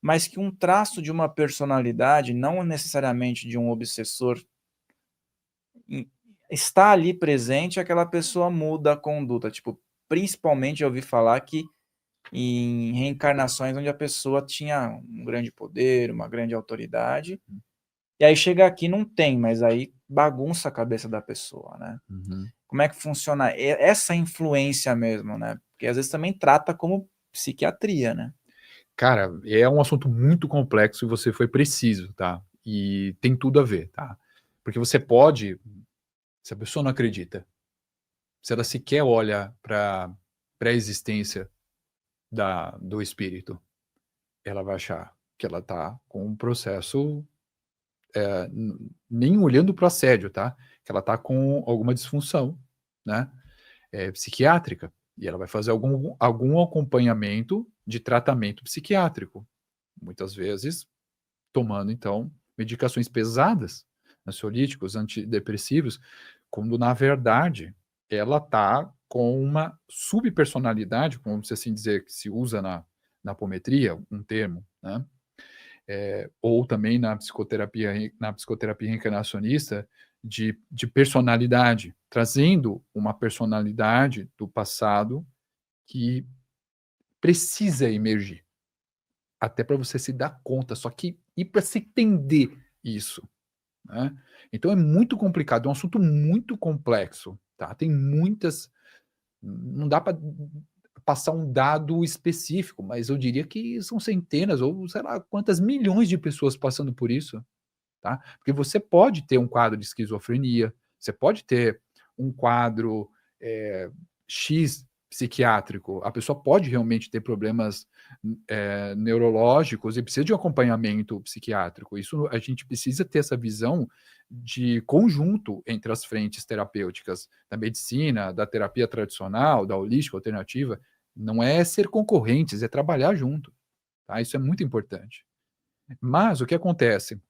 mas que um traço de uma personalidade, não necessariamente de um obsessor, está ali presente, aquela pessoa muda a conduta. Tipo, principalmente eu ouvi falar que em reencarnações onde a pessoa tinha um grande poder, uma grande autoridade, e aí chega aqui não tem, mas aí bagunça a cabeça da pessoa, né? Uhum. Como é que funciona essa influência mesmo, né? Porque às vezes também trata como psiquiatria, né? Cara, é um assunto muito complexo e você foi preciso, tá? E tem tudo a ver, tá? Porque você pode, se a pessoa não acredita, se ela sequer olha para a pré-existência do espírito, ela vai achar que ela está com um processo, nem olhando para o assédio, tá? Que ela está com alguma disfunção, né? Psiquiátrica. E ela vai fazer algum acompanhamento de tratamento psiquiátrico. Muitas vezes tomando, então, medicações pesadas, ansiolíticos, antidepressivos, quando, na verdade, ela está com uma subpersonalidade, como se assim dizer, que se usa na apometria, um termo, né? Ou também na psicoterapia reencarnacionista, de personalidade, trazendo uma personalidade do passado que precisa emergir até para você se dar conta, só que e para se entender isso, né? Então é muito complicado, é um assunto muito complexo, tá? Tem muitas, não dá para passar um dado específico, mas eu diria que são centenas ou sei lá quantas milhões de pessoas passando por isso, tá? Porque você pode ter um quadro de esquizofrenia, você pode ter um quadro X psiquiátrico, a pessoa pode realmente ter problemas neurológicos e precisa de um acompanhamento psiquiátrico. Isso a gente precisa ter essa visão de conjunto entre as frentes terapêuticas da medicina, da terapia tradicional, da holística alternativa. Não é ser concorrentes, é trabalhar junto. Tá? Isso é muito importante. Mas o que acontece?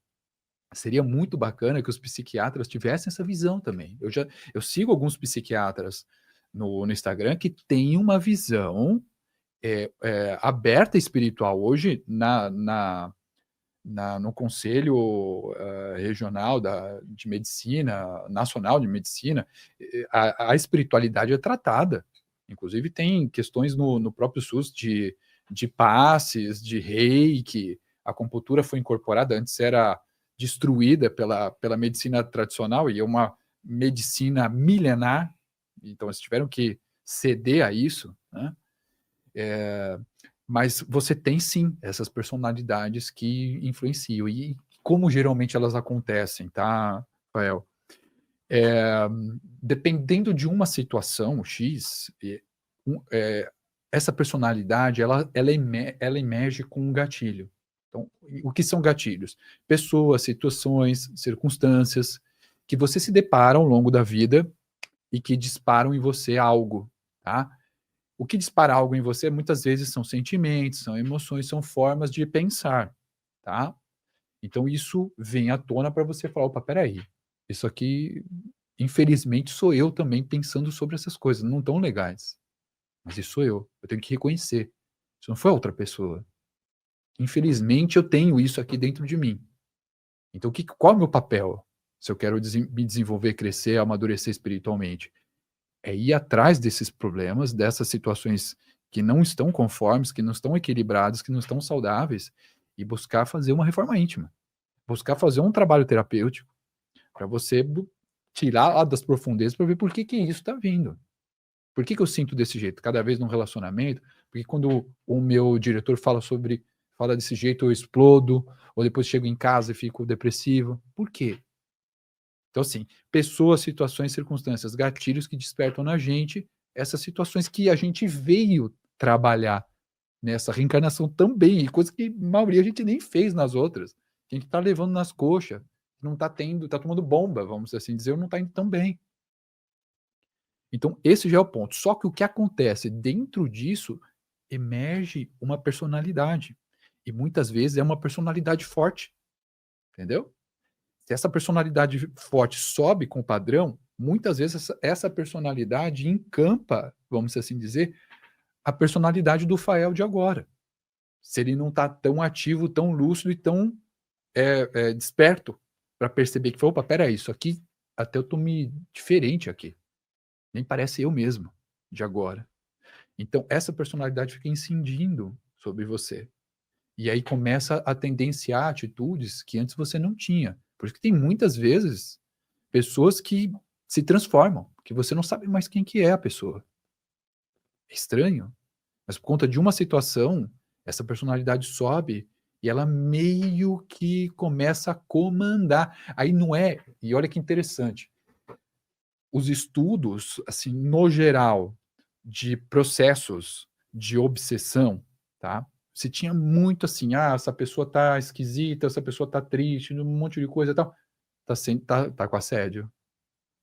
Seria muito bacana que os psiquiatras tivessem essa visão também. Eu sigo alguns psiquiatras no Instagram que têm uma visão aberta espiritual. Hoje, no Conselho Regional de Medicina, Nacional de Medicina, a espiritualidade é tratada. Inclusive, tem questões no próprio SUS de passes, de reiki. A acupuntura foi incorporada, antes era destruída pela medicina tradicional, e é uma medicina milenar, então eles tiveram que ceder a isso, né? Mas você tem sim essas personalidades que influenciam. E como geralmente elas acontecem, tá, Rafael? É, dependendo de uma situação X, essa personalidade ela emerge com um gatilho. Então, o que são gatilhos? Pessoas, situações, circunstâncias que você se depara ao longo da vida e que disparam em você algo, tá? O que dispara algo em você muitas vezes são sentimentos, são emoções, são formas de pensar, tá? Então isso vem à tona para você falar, opa, peraí, isso aqui, infelizmente, sou eu também pensando sobre essas coisas, não tão legais. Mas isso sou eu tenho que reconhecer. Isso não foi outra pessoa. Infelizmente, eu tenho isso aqui dentro de mim. Então, qual é o meu papel? Se eu quero me desenvolver, crescer, amadurecer espiritualmente? É ir atrás desses problemas, dessas situações que não estão conformes, que não estão equilibradas, que não estão saudáveis, e buscar fazer uma reforma íntima. Buscar fazer um trabalho terapêutico para você tirar lá das profundezas para ver por que isso está vindo. Por que eu sinto desse jeito? Cada vez num relacionamento, porque quando o meu diretor fala desse jeito, eu explodo, ou depois chego em casa e fico depressivo. Por quê? Então, assim, pessoas, situações, circunstâncias, gatilhos que despertam na gente essas situações que a gente veio trabalhar nessa reencarnação também, e coisa que a maioria a gente nem fez nas outras. A gente tá levando nas coxas, não tá tendo, tá tomando bomba, vamos assim dizer, ou não tá indo tão bem. Então, esse já é o ponto. Só que o que acontece dentro disso emerge uma personalidade. E muitas vezes é uma personalidade forte, entendeu? Se essa personalidade forte sobe com o padrão, muitas vezes essa personalidade encampa, vamos assim dizer, a personalidade do Fael de agora. se ele não está tão ativo, tão lúcido e tão desperto para perceber que, opa, peraí, isso aqui, até eu tô me diferente aqui. Nem parece eu mesmo, de agora. Então, essa personalidade fica incidindo sobre você. E aí começa a tendenciar atitudes que antes você não tinha. Por isso que tem muitas vezes pessoas que se transformam, que você não sabe mais quem que é a pessoa. É estranho, mas por conta de uma situação, essa personalidade sobe e ela meio que começa a comandar. Aí não é, e olha que interessante, os estudos, assim, no geral, de processos de obsessão, tá? Se tinha muito assim, essa pessoa tá esquisita, essa pessoa tá triste, um monte de coisa e tal, tá com assédio.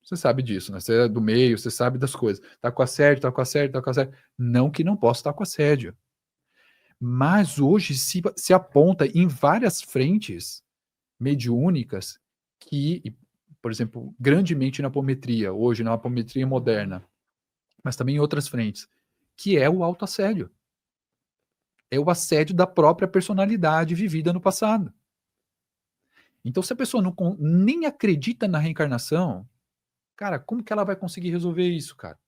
Você sabe disso, né? Você é do meio, você sabe das coisas. Tá com assédio, tá com assédio, tá com assédio. Não que não possa estar com assédio. Mas hoje se aponta em várias frentes mediúnicas que, por exemplo, grandemente na apometria, hoje na apometria moderna, mas também em outras frentes, que é o autoassédio. É o assédio da própria personalidade vivida no passado. Então, se a pessoa nem acredita na reencarnação, cara, como que ela vai conseguir resolver isso, cara?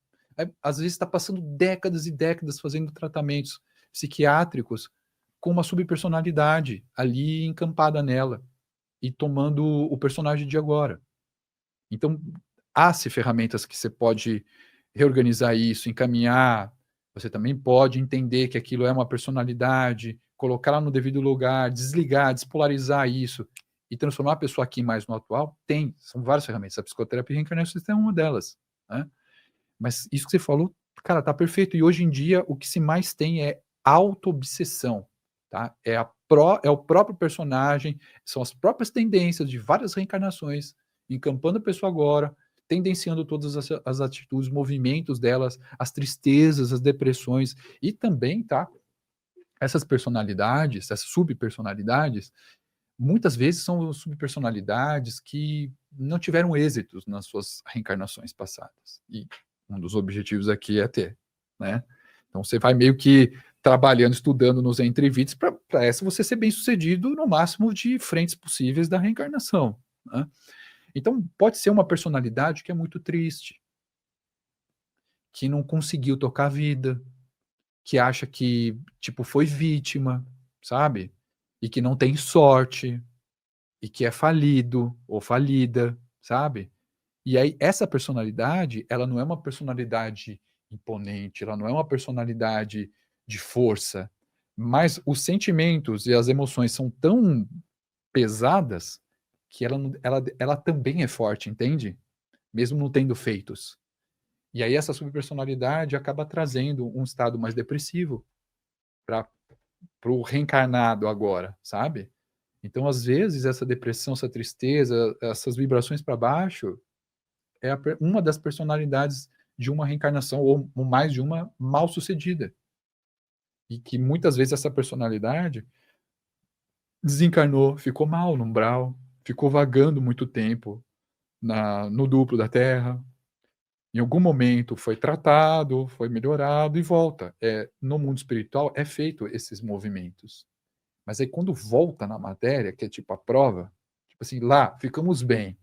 Às vezes está passando décadas e décadas fazendo tratamentos psiquiátricos com uma subpersonalidade ali encampada nela e tomando o personagem de agora. Então, há-se ferramentas que você pode reorganizar isso, encaminhar. Você também pode entender que aquilo é uma personalidade, colocá-la no devido lugar, desligar, despolarizar isso e transformar a pessoa aqui mais no atual. São várias ferramentas. A psicoterapia reencarnacionista é uma delas, né? Mas isso que você falou, cara, tá perfeito. E hoje em dia, o que se mais tem é auto-obsessão, tá? É o próprio personagem, são as próprias tendências de várias reencarnações, encampando a pessoa agora, tendenciando todas as atitudes, movimentos delas, as tristezas, as depressões, e também, tá? Essas personalidades, essas subpersonalidades, muitas vezes são subpersonalidades que não tiveram êxitos nas suas reencarnações passadas. E um dos objetivos aqui é ter, né? Então você vai meio que trabalhando, estudando nos entrevites para essa você ser bem sucedido no máximo de frentes possíveis da reencarnação, né? Então pode ser uma personalidade que é muito triste, que não conseguiu tocar a vida, que acha que, tipo, foi vítima, sabe? E que não tem sorte, e que é falido ou falida, sabe? E aí, essa personalidade, ela não é uma personalidade imponente, ela não é uma personalidade de força, mas os sentimentos e as emoções são tão pesadas que ela também é forte, entende? Mesmo não tendo feitos. E aí, essa subpersonalidade acaba trazendo um estado mais depressivo para o reencarnado agora, sabe? Então, às vezes, essa depressão, essa tristeza, essas vibrações para baixo, é uma das personalidades de uma reencarnação, ou mais de uma, mal sucedida. E que muitas vezes essa personalidade desencarnou, ficou mal no umbral, ficou vagando muito tempo no duplo da Terra. Em algum momento foi tratado, foi melhorado e volta. No mundo espiritual é feito esses movimentos. Mas aí quando volta na matéria, que é tipo a prova, tipo assim, lá, ficamos bem.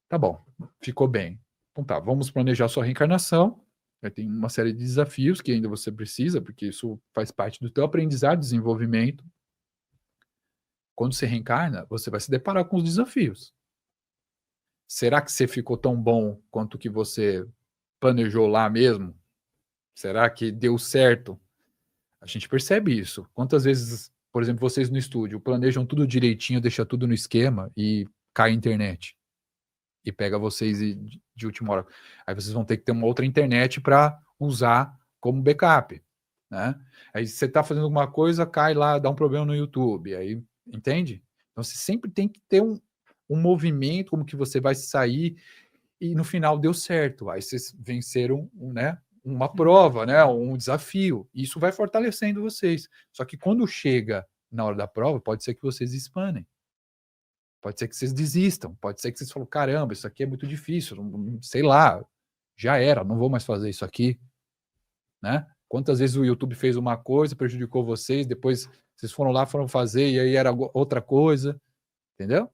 Tá bom, ficou bem. Então tá, vamos planejar sua reencarnação. Tem uma série de desafios que ainda você precisa, porque isso faz parte do teu aprendizado, desenvolvimento. Quando você reencarna, você vai se deparar com os desafios. Será que você ficou tão bom quanto que você planejou lá mesmo? Será que deu certo? A gente percebe isso. Quantas vezes, por exemplo, vocês no estúdio planejam tudo direitinho, deixam tudo no esquema e cai a internet? E pega vocês de última hora. Aí vocês vão ter que ter uma outra internet para usar como backup, né? Aí você está fazendo alguma coisa, cai lá, dá um problema no YouTube, aí, entende? Então você sempre tem que ter um movimento, como que você vai sair, e no final deu certo. Aí vocês venceram, né, uma prova, né, um desafio. Isso vai fortalecendo vocês. Só que quando chega na hora da prova, pode ser que vocês espanem. Pode ser que vocês desistam, pode ser que vocês falem, caramba, isso aqui é muito difícil, sei lá, já era, não vou mais fazer isso aqui, né? Quantas vezes o YouTube fez uma coisa, prejudicou vocês, depois vocês foram lá, foram fazer, e aí era outra coisa, entendeu?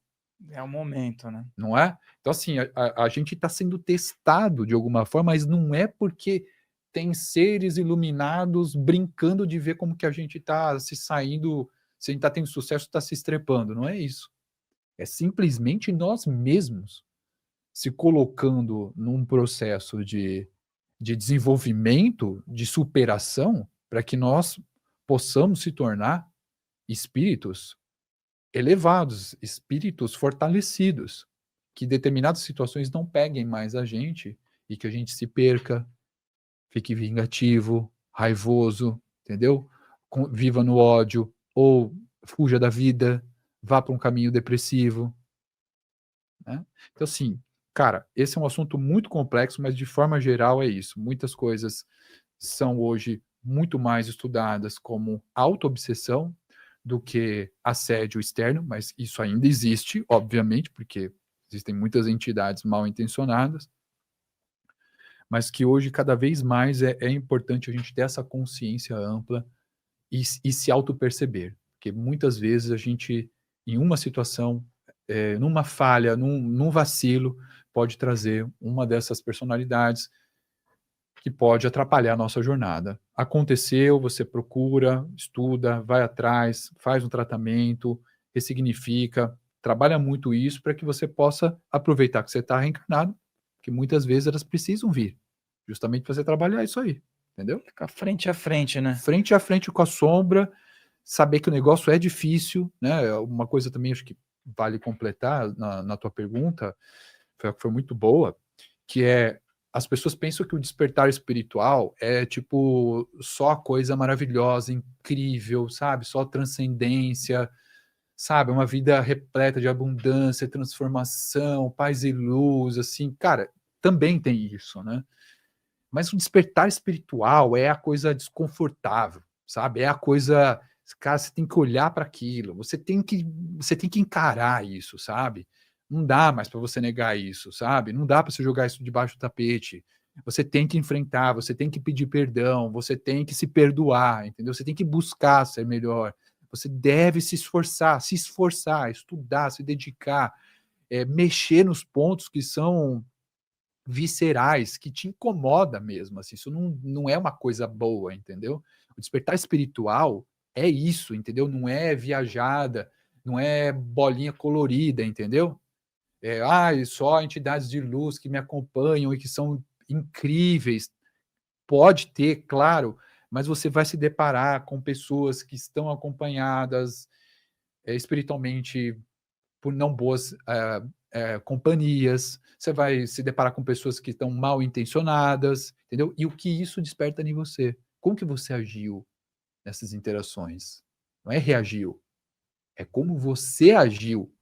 É o momento, né? Não é? Então, assim, a gente está sendo testado de alguma forma, mas não é porque tem seres iluminados brincando de ver como que a gente está se saindo, se a gente está tendo sucesso, está se estrepando. Não é isso. É simplesmente nós mesmos se colocando num processo de desenvolvimento, de superação, para que nós possamos se tornar espíritos elevados, espíritos fortalecidos, que determinadas situações não peguem mais a gente e que a gente se perca, fique vingativo, raivoso, entendeu? Viva no ódio ou fuja da vida, vá para um caminho depressivo, né? Então, assim, cara, esse é um assunto muito complexo, mas de forma geral é isso. Muitas coisas são hoje muito mais estudadas como autoobsessão do que assédio externo, mas isso ainda existe, obviamente, porque existem muitas entidades mal intencionadas, mas que hoje cada vez mais é importante a gente ter essa consciência ampla e se auto-perceber, porque muitas vezes a gente, em uma situação, numa falha, num vacilo, pode trazer uma dessas personalidades que pode atrapalhar a nossa jornada. Aconteceu, você procura, estuda, vai atrás, faz um tratamento, ressignifica, trabalha muito isso para que você possa aproveitar que você está reencarnado, que muitas vezes elas precisam vir, justamente para você trabalhar isso aí, entendeu? Ficar frente a frente, né? Frente a frente com a sombra, saber que o negócio é difícil, né? Uma coisa também acho que vale completar na tua pergunta, foi muito boa, que é as pessoas pensam que o despertar espiritual é tipo só coisa maravilhosa, incrível, sabe? Só transcendência, sabe? Uma vida repleta de abundância, transformação, paz e luz, assim, cara, também tem isso, né? Mas o despertar espiritual é a coisa desconfortável, sabe? É a coisa, cara, você tem que olhar para aquilo, você tem que encarar isso, sabe? Não dá mais para você negar isso, sabe? Não dá para você jogar isso debaixo do tapete. Você tem que enfrentar, você tem que pedir perdão, você tem que se perdoar, entendeu? Você tem que buscar ser melhor. Você deve se esforçar, estudar, se dedicar, mexer nos pontos que são viscerais, que te incomoda mesmo, assim, isso não é uma coisa boa, entendeu? O despertar espiritual é isso, entendeu? Não é viajada, não é bolinha colorida, entendeu? Só entidades de luz que me acompanham e que são incríveis. Pode ter, claro, mas você vai se deparar com pessoas que estão acompanhadas espiritualmente por não boas companhias, você vai se deparar com pessoas que estão mal intencionadas, entendeu? E o que isso desperta em você? Como que você agiu nessas interações? Não é reagiu, é como você agiu,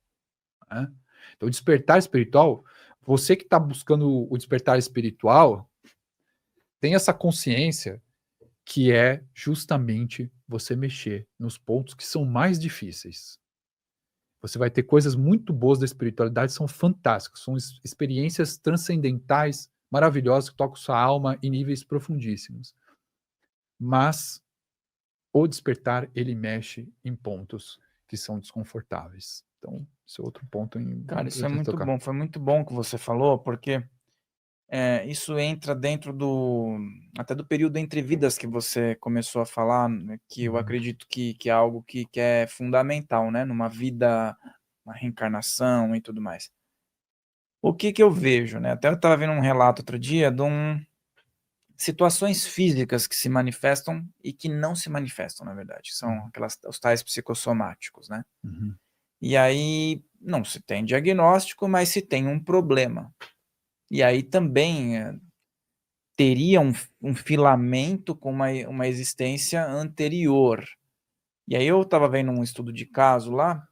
né? Então, o despertar espiritual, você que está buscando o despertar espiritual, tem essa consciência que é justamente você mexer nos pontos que são mais difíceis. Você vai ter coisas muito boas da espiritualidade, são fantásticas, são experiências transcendentais, maravilhosas, que tocam sua alma em níveis profundíssimos. Mas o despertar, ele mexe em pontos que são desconfortáveis. Então, esse é outro ponto Cara, isso é importante muito tocar. bom. Foi muito bom que você falou, porque isso entra dentro até do período entre vidas que você começou a falar, né, que eu acredito que é algo que é fundamental, né? Numa vida, uma reencarnação e tudo mais. O que eu vejo, né? Até eu estava vendo um relato outro dia de situações físicas que se manifestam e que não se manifestam, na verdade. São os tais psicossomáticos, né? Uhum. E aí não se tem diagnóstico, mas se tem um problema. E aí também teria um filamento com uma existência anterior. E aí eu estava vendo um estudo de caso lá,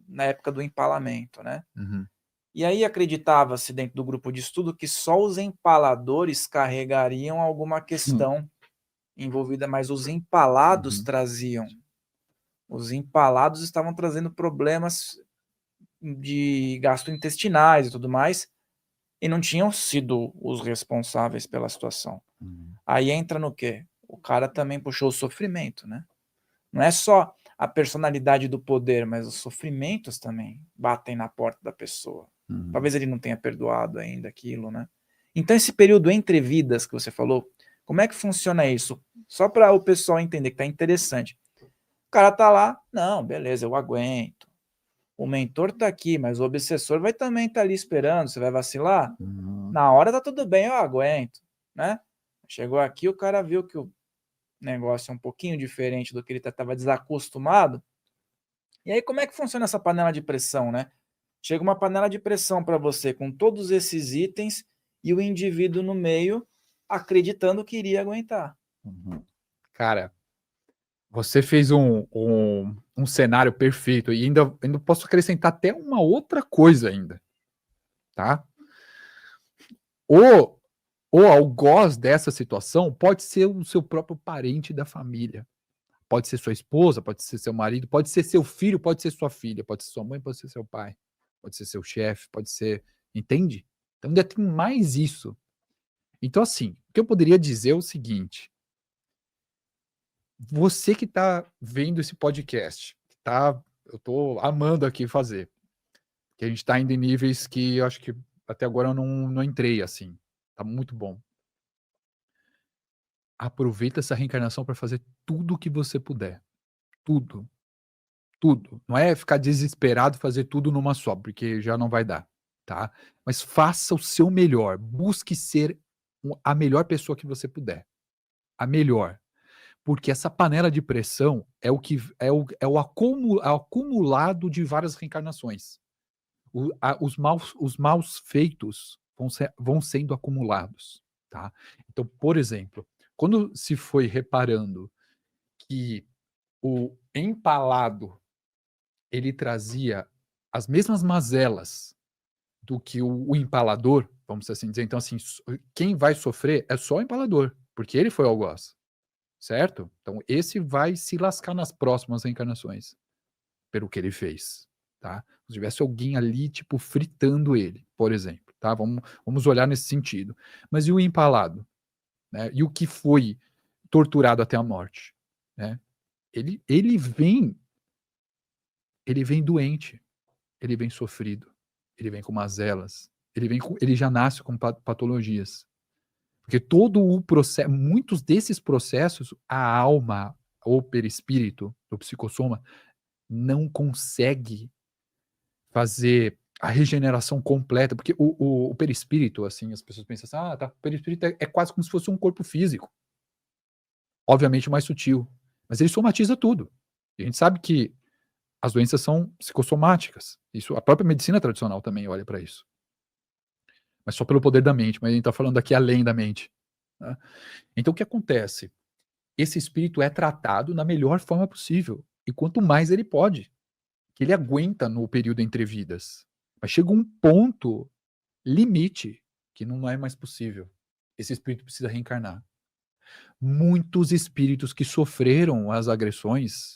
na época do empalamento, né? Uhum. E aí acreditava-se dentro do grupo de estudo que só os empaladores carregariam alguma questão envolvida, mas os empalados traziam. Os empalados estavam trazendo problemas de gastrointestinais e tudo mais, e não tinham sido os responsáveis pela situação. Aí entra no quê? o cara também puxou o sofrimento, né? Não é só a personalidade do poder, mas os sofrimentos também batem na porta da pessoa. Talvez ele não tenha perdoado ainda aquilo, né? Então esse período entre vidas que você falou, como é que funciona isso? Só para o pessoal entender que tá interessante. O cara tá lá, não, beleza, eu aguento. O mentor tá aqui, mas o obsessor vai também estar ali esperando, você vai vacilar? Na hora tá tudo bem, eu aguento, né? Chegou aqui, o cara viu que o negócio é um pouquinho diferente do que ele estava desacostumado. E aí como é que funciona essa panela de pressão, né? Chega uma panela de pressão para você com todos esses itens e o indivíduo no meio acreditando que iria aguentar. Cara, você fez um cenário perfeito e ainda posso acrescentar até uma outra coisa ainda, tá? O algoz dessa situação pode ser o seu próprio parente da família. Pode ser sua esposa, pode ser seu marido, pode ser seu filho, pode ser sua filha, pode ser sua mãe, pode ser seu pai, pode ser seu chefe, pode ser. Entende? Então ainda tem mais isso. Então, assim, o que eu poderia dizer é o seguinte: você que está vendo esse podcast, tá, eu estou amando aqui fazer, que a gente está indo em níveis que eu acho que até agora eu não entrei assim. Tá muito bom. Aproveita essa reencarnação para fazer tudo o que você puder. Tudo. Tudo. Não é ficar desesperado e fazer tudo numa só, porque já não vai dar, tá? Mas faça o seu melhor. Busque ser a melhor pessoa que você puder. A melhor. Porque essa panela de pressão é o que é o acumulado de várias reencarnações. Os maus feitos vão sendo acumulados, tá? Então, por exemplo, quando se foi reparando que o empalado ele trazia as mesmas mazelas do que o empalador, vamos assim dizer. Então, assim, quem vai sofrer é só o empalador, porque ele foi o algoz, certo? Então, esse vai se lascar nas próximas reencarnações, pelo que ele fez, tá? Se tivesse alguém ali, tipo, fritando ele, por exemplo, tá? Vamos olhar nesse sentido. Mas e o empalado? Né? E o que foi torturado até a morte? Né? Ele vem doente, ele vem sofrido, ele vem com mazelas, ele já nasce com patologias. Porque todo o processo, muitos desses processos, a alma ou perispírito, do psicossoma, não consegue fazer a regeneração completa, porque o perispírito, assim, as pessoas pensam assim, tá, o perispírito é quase como se fosse um corpo físico. Obviamente mais sutil, mas ele somatiza tudo. E a gente sabe que as doenças são psicossomáticas. Isso, a própria medicina tradicional também olha para isso. Mas só pelo poder da mente, mas a gente está falando aqui além da mente. Né? Então o que acontece? Esse espírito é tratado na melhor forma possível. E quanto mais ele pode, que ele aguenta no período entre vidas. Mas chega um ponto limite que não é mais possível. Esse espírito precisa reencarnar. Muitos espíritos que sofreram as agressões,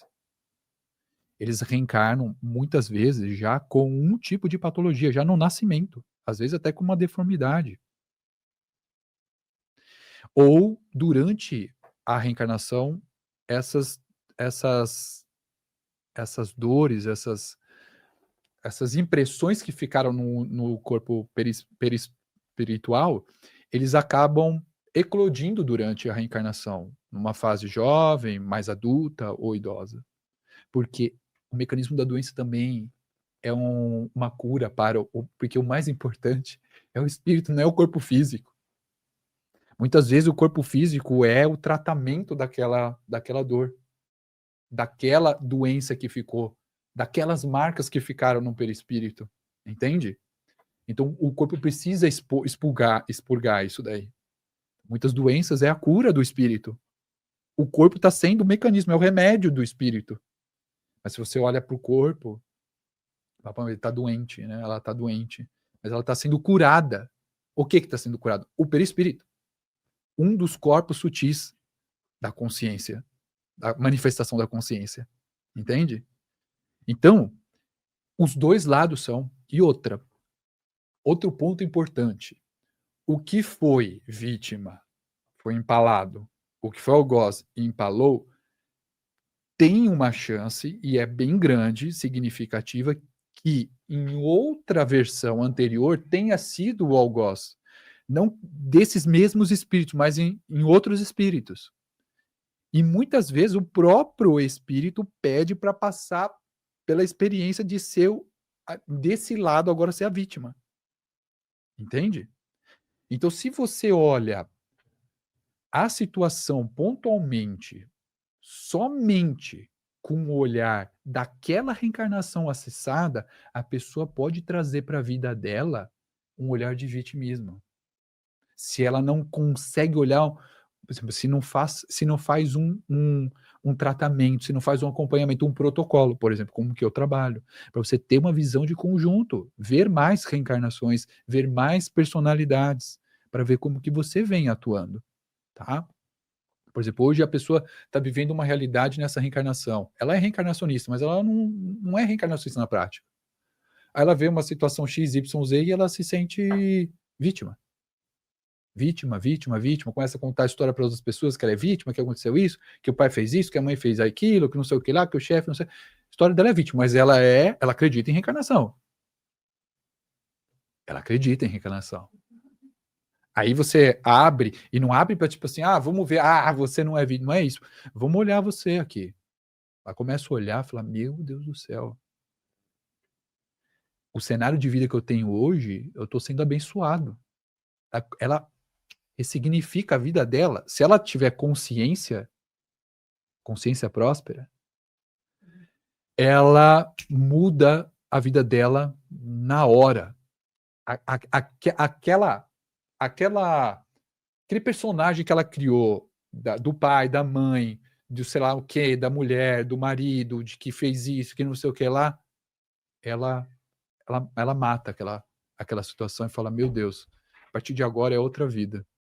eles reencarnam muitas vezes já com um tipo de patologia, já no nascimento, às vezes até com uma deformidade. Ou durante a reencarnação, essas dores, essas impressões que ficaram no corpo perispiritual, eles acabam eclodindo durante a reencarnação, numa fase jovem, mais adulta ou idosa. Porque o mecanismo da doença também é uma cura porque o mais importante é o espírito, não é o corpo físico. Muitas vezes o corpo físico é o tratamento daquela dor, daquela doença que ficou, daquelas marcas que ficaram no perispírito, entende? Então o corpo precisa expurgar isso daí. Muitas doenças é a cura do espírito. O corpo está sendo o mecanismo, é o remédio do espírito. Mas se você olha para o corpo, ele está doente, né? Ela está doente, mas ela está sendo curada. O que está sendo curado? O perispírito. Um dos corpos sutis da consciência, da manifestação da consciência. Entende? Então, os dois lados são. E outro ponto importante. O que foi vítima? Foi empalado. o que foi algoz e empalou, tem uma chance, e é bem grande, significativa, que em outra versão anterior tenha sido o algoz. Não desses mesmos espíritos, mas em outros espíritos. E muitas vezes o próprio espírito pede para passar pela experiência de ser desse lado agora ser a vítima. Entende? Então, se você olha a situação pontualmente, somente com o olhar daquela reencarnação acessada, a pessoa pode trazer para a vida dela um olhar de vitimismo. Se ela não consegue olhar, por exemplo, se não faz um tratamento, se não faz um acompanhamento, um protocolo, por exemplo, como que eu trabalho, para você ter uma visão de conjunto, ver mais reencarnações, ver mais personalidades, para ver como que você vem atuando, tá? Por exemplo, hoje a pessoa está vivendo uma realidade nessa reencarnação. Ela é reencarnacionista, mas ela não é reencarnacionista na prática. Aí ela vê uma situação X, Y, Z e ela se sente vítima. Vítima, vítima, vítima, começa a contar a história para outras pessoas que ela é vítima, que aconteceu isso, que o pai fez isso, que a mãe fez aquilo, que não sei o que lá, que o chefe, não sei. A história dela é vítima, mas ela acredita em reencarnação. Ela acredita em reencarnação. Aí você abre, e não abre para tipo assim, vamos ver, você não é vítima, não é isso. Vamos olhar você aqui. Ela começa a olhar e fala, meu Deus do céu. O cenário de vida que eu tenho hoje, eu estou sendo abençoado. Ela ressignifica a vida dela. Se ela tiver consciência próspera, ela muda a vida dela na hora. Aquele personagem que ela criou, do pai, da mãe, do sei lá o que, da mulher, do marido, de que fez isso, que não sei o que lá, ela mata aquela situação e fala, meu Deus, a partir de agora é outra vida.